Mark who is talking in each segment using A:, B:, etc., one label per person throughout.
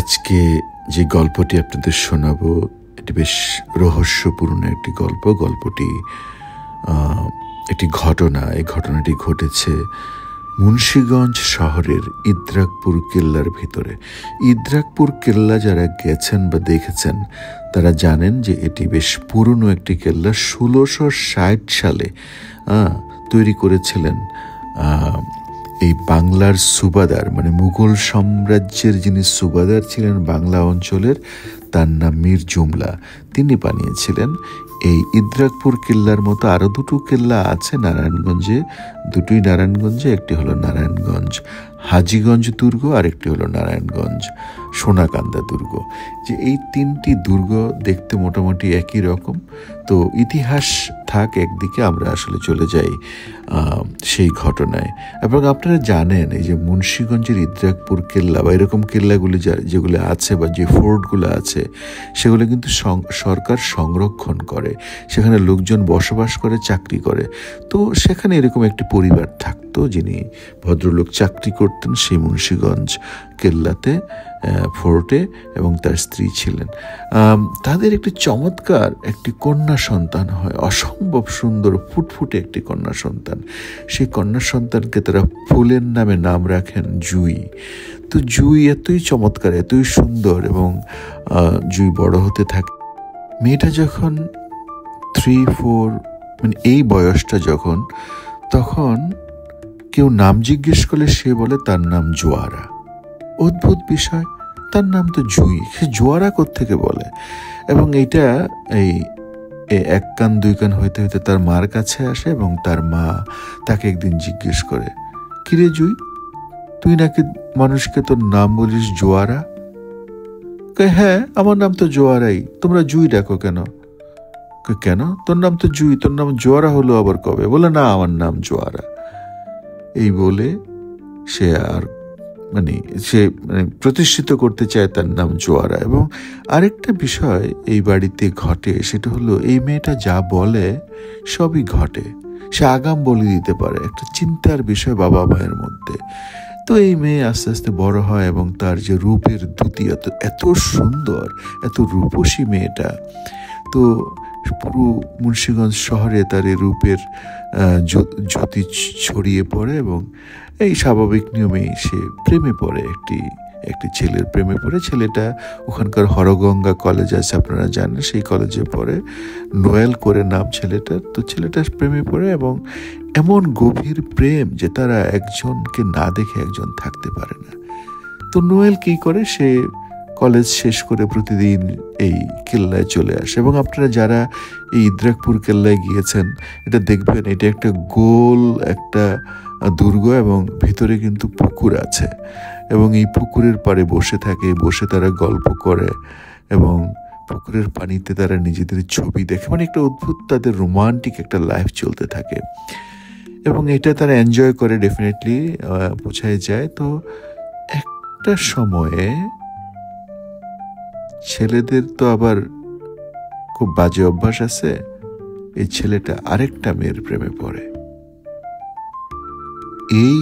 A: আজকে যে গল্পটি আপনাদের শোনাবো এটি বেশ রহস্যপূর্ণ একটি গল্প। গল্পটি একটি ঘটনা। এই ঘটনাটি ঘটেছে মুন্সিগঞ্জ শহরের ইদ্রাকপুর কেল্লার ভিতরে। ইদ্রাকপুর কেল্লা যারা গেছেন বা দেখেছেন তারা জানেন যে এটি বেশ পুরনো একটি কেল্লা। 1660 সালে তৈরি করেছিলেন এই বাংলার সুবাদার, মানে মুঘল সাম্রাজ্যের যিনি সুবাদার ছিলেন বাংলা অঞ্চলের, তার নাম মীর জুমলা। তিনি বানিয়েছিলেন। এই ইদ্রাকপুর কেল্লার মতো আরও দুটো কেল্লা আছে নারায়ণগঞ্জে, দুটোই নারায়ণগঞ্জে। একটি হলো নারায়ণগঞ্জ হাজীগঞ্জ দুর্গ, আর একটি হলো নারায়ণগঞ্জ সোনাকান্দা দুর্গ। যে এই তিনটি দুর্গ দেখতে মোটামুটি একই রকম। তো ইতিহাস থাক একদিকে, আমরা আসলে চলে যাই সেই ঘটনায়। এবং আপনারা জানেন এই যে মুন্সিগঞ্জের ইদ্রাকপুর কেল্লা বা এরকম কেল্লাগুলি যেগুলো আছে বা যে ফোর্টগুলো আছে সেগুলো কিন্তু সরকার সংরক্ষণ করে, সেখানে লোকজন বসবাস করে, চাকরি করে। তো সেখানে এরকম একটি পরিবার থাকতো যিনি ভদ্রলোক চাকরি করতেন সেই মুন্সিগঞ্জ কেল্লাতে, ফোর্টে, এবং তার স্ত্রী ছিলেন। তাদের একটি চমৎকার একটি কন্যা সন্তান হয়, অসম্ভব সুন্দর ফুটফুটে একটি কন্যা সন্তান। সেই কন্যা সন্তানকে তারা ফুলের নামে নাম রাখেন জুই। তো জুই এতই চমৎকার, এতই সুন্দর, এবং জুই বড় হতে থাকে। মেয়েটা যখন 3-4 মানে এই বয়সটা যখন, তখন কেউ নাম জিজ্ঞেস করলে সে বলে তার নাম জোয়ারা। অদ্ভুত বিষয়, তার নাম তো জুই, সে জোয়ারা কোত্থেকে বলে? এবং এইটা এই এক কান দুই কান হইতে হইতে তার মার কাছে আসে, এবং তার মা তাকে একদিন জিজ্ঞেস করে, কিরে জুই, তুই নাকি মানুষকে তোর নাম বলিস জোয়ারা? হ্যাঁ, আমার নাম তো জোয়ারাই, তোমরা জুই ডাকো কেন? কেন, তোর নাম তো জুই, তোর নাম জোয়ারা হলো আবার কবে? বলে না, আমার নাম জোয়ারা। এই বলে সে আর সে প্রতিষ্ঠিত করতে চায় তার নাম জোয়ারা। এবং আরেকটা বিষয় এই বাড়িতে ঘটে, সেটা হলো এই মেয়েটা যা বলে সবই ঘটে। সে আগাম বলে দিতে পারে, একটা চিন্তার বিষয় বাবা মায়ের মধ্যে। তো এই মেয়ে আস্তে আস্তে বড় হয়, এবং তার যে রূপের দ্যুতি, এত সুন্দর, এত রূপসী মেয়েটা, তো পুরো মুন্সিগঞ্জ শহরে তার এই রূপের জ্যোতি ছড়িয়ে পড়ে। এবং এই স্বাভাবিক নিয়মেই সে প্রেমে পড়ে, একটি ছেলের প্রেমে পড়ে। ছেলেটা ওখানকার হরগঙ্গা কলেজ আছে, আপনারা জানেন, সেই কলেজে পড়ে। নোয়েল করে নাম ছেলেটার। তো ছেলেটা প্রেমে পড়ে, এবং এমন গভীর প্রেম যে তারা একজনকে না দেখে একজন থাকতে পারে না। তো নোয়েল কি করে, সে কলেজ শেষ করে প্রতিদিন এই কেল্লায় চলে আসে। এবং আপনারা যারা এই ইদ্রাকপুর কেল্লায় গিয়েছেন এটা দেখবেন, এটা একটা গোল একটা দুর্গ, এবং ভিতরে কিন্তু পুকুর আছে, এবং এই পুকুরের পাড়ে বসে থাকে, বসে তারা গল্প করে, এবং পুকুরের পানিতে তারা নিজেদের ছবি দেখে। মানে একটা অদ্ভুত তাদের রোমান্টিক একটা লাইফ চলতে থাকে, এবং এটা তারা এনজয় করে, ডেফিনেটলি বোঝাই যায়। তো একটা সময়ে ছেলেদের তো আবার খুব বাজে অভ্যাস আছে, এই ছেলেটা আরেকটা মেয়ের প্রেমে পড়ে। এই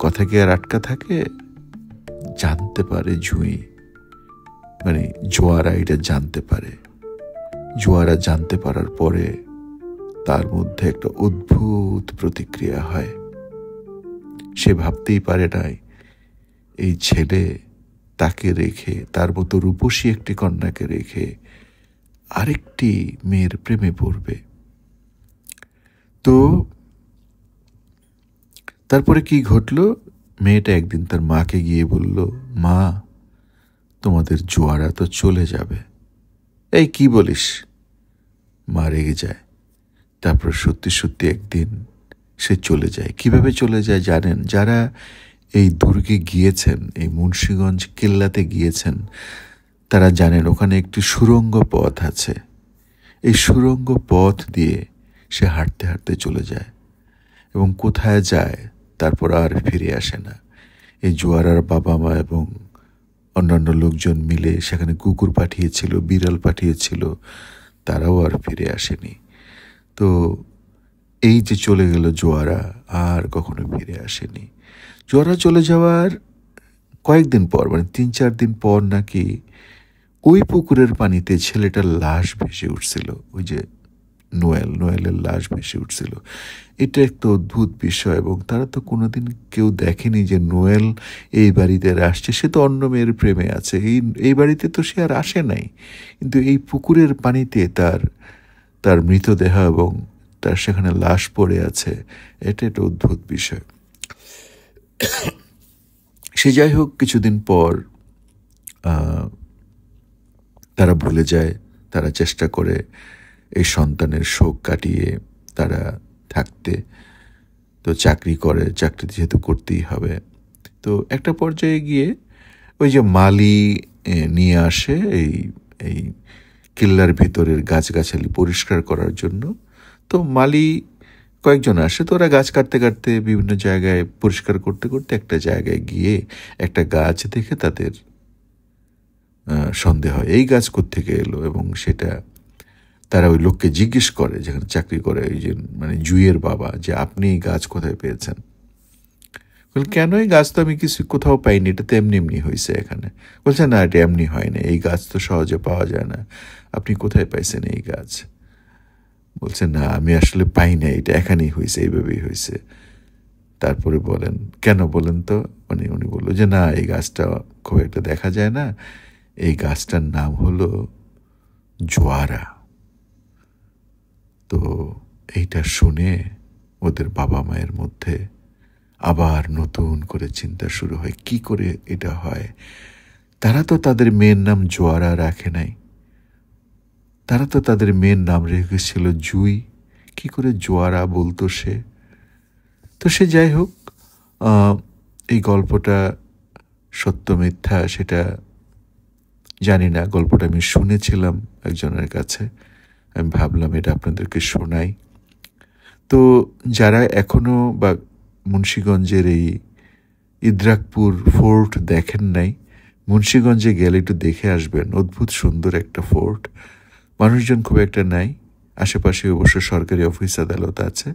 A: কথা কি আর আটকা থাকে? জানতে পারে জুই, মানে জোয়ারা এটা জানতে পারে। জোয়ারা জানতে পারার পরে তার মধ্যে একটা অদ্ভুত প্রতিক্রিয়া হয়। সে ভাবতেই পারে নাই এই ছেলে তাকে রেখে, তার মতো রূপসী একটি কন্যাকে রেখে আরেকটি মেয়ের প্রেমে পড়বে। তো তারপরে কি ঘটলো, মেয়েটা একদিন তার মাকে গিয়ে বলল, মা, তোমাদের জোয়ারা তো চলে যাবে। এই কি বলিস? মা রেগে যায়। তারপর সত্যি সত্যি একদিন সে চলে যায়। কিভাবে চলে যায় জানেন? যারা এই দুর্গে গিয়েছেন, এই মুন্সিগঞ্জ কেল্লাতে গিয়েছেন, তারা জানেন ওখানে একটি সুড়ঙ্গ পথ আছে। এই সুড়ঙ্গ পথ দিয়ে সে হাঁটতে হাঁটতে চলে যায়, এবং কোথায় যায় তারপর আর ফিরে আসে না। এই জোয়ারার বাবা মা এবং অন্যান্য লোকজন মিলে সেখানে কুকুর পাঠিয়েছিল, বিড়াল পাঠিয়েছিল, তারাও আর ফিরে আসেনি। তো এই যে চলে গেল জোয়ারা, আর কখনো ফিরে আসেনি। জোয়ারা চলে যাওয়ার কয়েকদিন পর, মানে 3-4 দিন পর নাকি ওই পুকুরের পানিতে ছেলেটার লাশ ভেসে উঠছিল। ওই যে নোয়েলের লাশ ভেসে উঠছিল। এটা একটা অদ্ভুত বিষয়, এবং তারা তো কোনোদিন কেউ দেখেনি যে নোয়েল এই বাড়িতে আসছে। সে তো অন্য মেয়ের প্রেমে আছে, এই বাড়িতে তো সে আর আসে নাই, কিন্তু এই পুকুরের পানিতে তার মৃতদেহ এবং তার সেখানে লাশ পড়ে আছে। এটা একটা অদ্ভুত বিষয়। সে যাই হোক, কিছুদিন পর তারা ভুলে যায়, তারা চেষ্টা করে এই সন্তানের শোক কাটিয়ে তারা থাকতে। তো চাকরি করে, চাকরি যেহেতু করতেই হবে। তো একটা পর্যায়ে গিয়ে ওই যে মালি নিয়ে আসে এই কিল্লার ভিতরের গাছগাছালি পরিষ্কার করার জন্য। তো মালি কয়েকজন আসে, তো ওরা গাছ কাটতে কাটতে বিভিন্ন জায়গায় পরিষ্কার করতে করতে একটা জায়গায় গিয়ে একটা গাছ দেখে তাদের সন্দেহ হয় এই গাছ কোত্থেকে এলো, এবং সেটা তারা ওই লোককে জিজ্ঞেস করে যেখানে চাকরি করে, ওই যে মানে জুইয়ের বাবা, যে আপনি এই গাছ কোথায় পেয়েছেন? কেন, এই গাছ তো আমি কিছু কোথাও পাইনি, এটা তো এমনি এমনি হয়েছে এখানে। বলছে না, এটা এমনি হয় না, এই গাছ তো সহজে পাওয়া যায় না, আপনি কোথায় পাইছেন এই গাছ? বলছে না, আমি আসলে পাই না, এটা এখানেই হয়েছে, এইভাবেই হয়েছে। তারপরে বলেন কেন, বলেন তো। মানে উনি বললো যে না, এই গাছটা খুব একটা দেখা যায় না, এই গাছটার নাম হলো জোয়ারা। তো এইটা শুনে ওদের বাবা মায়ের মধ্যে আবার নতুন করে চিন্তা শুরু হয়, কি করে এটা হয়। তারা তো তাদের মেয়ের নাম জোয়ারা রাখে নাই, তারা তো তাদের মেয়ের নাম রেখেছিল জুই, কি করে জোয়ারা বলতো সে? তো সে যাই হোক, এই গল্পটা সত্য মিথ্যা সেটা জানি না। গল্পটা আমি শুনেছিলাম একজনের কাছে, আমি ভাবলাম এটা আপনাদেরকে শোনাই। তো যারা এখনো বা মুন্সিগঞ্জের এই ইদ্রাকপুর ফোর্ট দেখেন নাই, মুন্সিগঞ্জে গেলে একটু দেখে আসবেন। অদ্ভুত সুন্দর একটা ফোর্ট, মানুষজন খুব একটা নাই, আশেপাশে অবশ্য সরকারি অফিস আদালত আছে।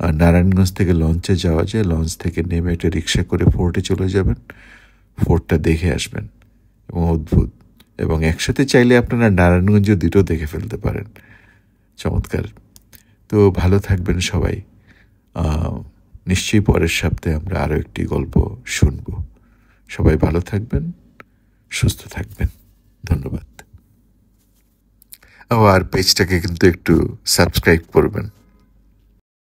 A: আর নারায়ণগঞ্জ থেকে লঞ্চে যাওয়া যায়, লঞ্চ থেকে নেমে একটা রিক্সা করে ফোর্টে চলে যাবেন, ফোর্টটা দেখে আসবেন। এবং অদ্ভুত, এবং একসাথে চাইলে আপনারা নারায়ণগঞ্জ দুটো দেখে ফেলতে পারেন। চমৎকার। তো ভালো থাকবেন সবাই। নিশ্চয়ই পরের সপ্তাহে আমরা আরও একটি গল্প শুনব। সবাই ভালো থাকবেন, সুস্থ থাকবেন। ধন্যবাদ। আর পেজটাকে কিন্তু একটু সাবস্ক্রাইব করবেন।